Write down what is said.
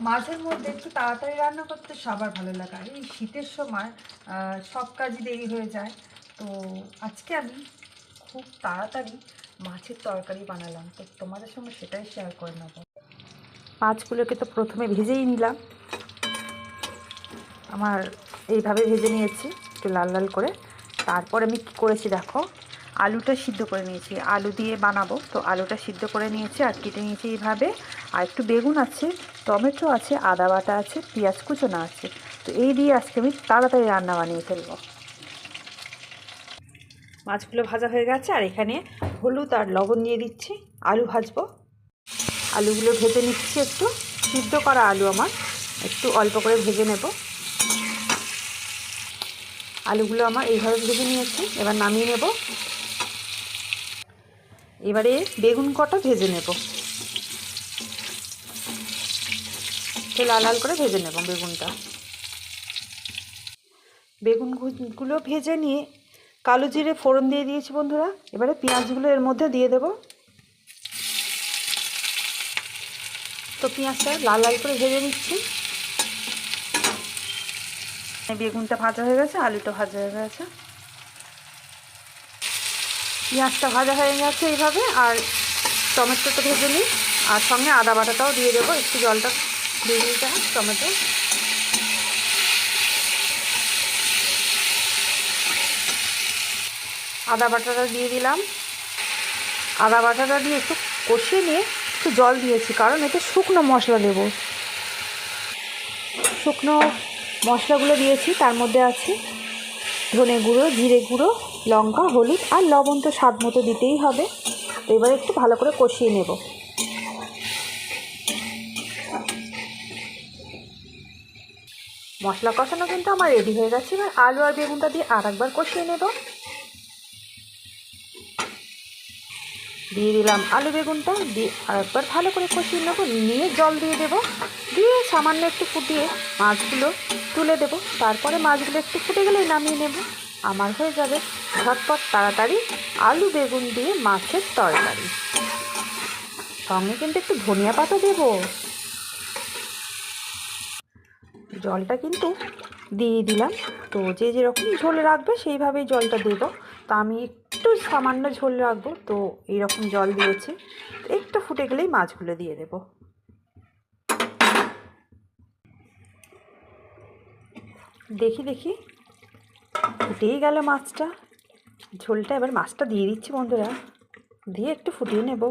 মাঝের মধ্যে একটু তাড়াতাড়ি রান্না করতে সবার ভালো লাগে। এই শীতের সময় সব কাজই দেরি হয়ে যায়। তো আজকে আমি খুব তাড়াতাড়ি মাছের তরকারি বানালাম, তো তোমাদের সঙ্গে সেটাই শেয়ার করে নেব। মাছগুলোকে তো প্রথমে ভেজেই নিলাম, আমার এইভাবে ভেজে নিয়েছি একটু লাল লাল করে। তারপর আমি কী করেছি দেখো, আলুটা সিদ্ধ করে নিয়েছি, আলু দিয়ে বানাবো তো আলুটা সিদ্ধ করে নিয়েছি আর কেটে নিয়েছি এইভাবে। আর একটু বেগুন আছে, টমেটো আছে, আদা বাটা আছে, পেঁয়াজ কুচোনো আছে। তো এই দিয়ে আজকে আমি তাড়াতাড়ি রান্না বানিয়ে ফেলবো। মাছগুলো ভাজা হয়ে গেছে আর এখানে হলুদ আর লবণ দিয়ে দিচ্ছি। আলু ভাজবো, আলুগুলো ভেজে নিচ্ছি। একটু সিদ্ধ করা আলু আমার, একটু অল্প করে ভেজে নেব। আলুগুলো আমার এইভাবে ভেজে নিয়েছি, এবার নামিয়ে নেব। এবারে বেগুন কটা ভেজে নেব, একটু লাল লাল করে ভেজে নেব বেগুনটা। বেগুনগুলো ভেজে নিয়ে কালো জিরে ফোড়ন দিয়ে দিয়েছি বন্ধুরা। এবারে পেঁয়াজগুলো এর মধ্যে দিয়ে দেব। তো পেঁয়াজটা লাল লাল করে ভেজে নিচ্ছি। বেগুনটা ভাজা হয়ে গেছে, আলুটা ভাজা হয়ে গেছে, পেঁয়াজটা ভাজা হয়ে গেছে এইভাবে। আর টমেটোটা ভেজে নিই, আর সঙ্গে আদা বাটাটাও দিয়ে দেবো। একটু জলটা দিয়ে দিতে হয় টমেটো। আদা বাটাটা দিয়ে দিলাম। আদা বাটাটা দিয়ে একটু কষিয়ে নিয়ে একটু জল দিয়েছি, কারণ এতে শুকনো মশলা দেব। শুকনো মশলাগুলো দিয়েছি, তার মধ্যে আছে ধনে গুঁড়ো, জিরে গুঁড়ো, লঙ্কা, হলুদ আর লবণ তো স্বাদ মতো দিতেই হবে। তো এবারে একটু ভালো করে কষিয়ে নেব। মশলা কষানো কিন্তু আমার রেডি হয়ে গেছে। এবার আলু আর বেগুনটা দিয়ে আর একবার কষিয়ে নেব। দিয়ে দিলাম আলু বেগুনটা, দিয়ে আর একবার ভালো করে কষিয়ে নেব। নিয়ে জল দিয়ে দেব, দিয়ে সামান্য একটু ফুটিয়ে মাছগুলো তুলে দেব। তারপরে মাছগুলো একটু ফুটে গেলেই নামিয়ে নেব। আমার হয়ে যাবে ঝটপট তাড়াতাড়ি আলু বেগুন দিয়ে মাছের তরকারি। সঙ্গে কিন্তু একটু ধনিয়া পাতা দেব। জলটা কিন্তু দিয়ে দিলাম, তো যে যেরকম ঝোল রাখবে সেইভাবেই জলটা দেবো। তা আমি একটু সামান্য ঝোল রাখবো, তো এইরকম জল দিয়েছি। একটু ফুটে গেলেই মাছগুলো দিয়ে দেবো। দেখি দেখি ফুটেই গেল মাছটা, ঝোলটা। এবার মাছটা দিয়ে দিচ্ছি বন্ধুরা, দিয়ে একটু ফুটিয়ে নেব।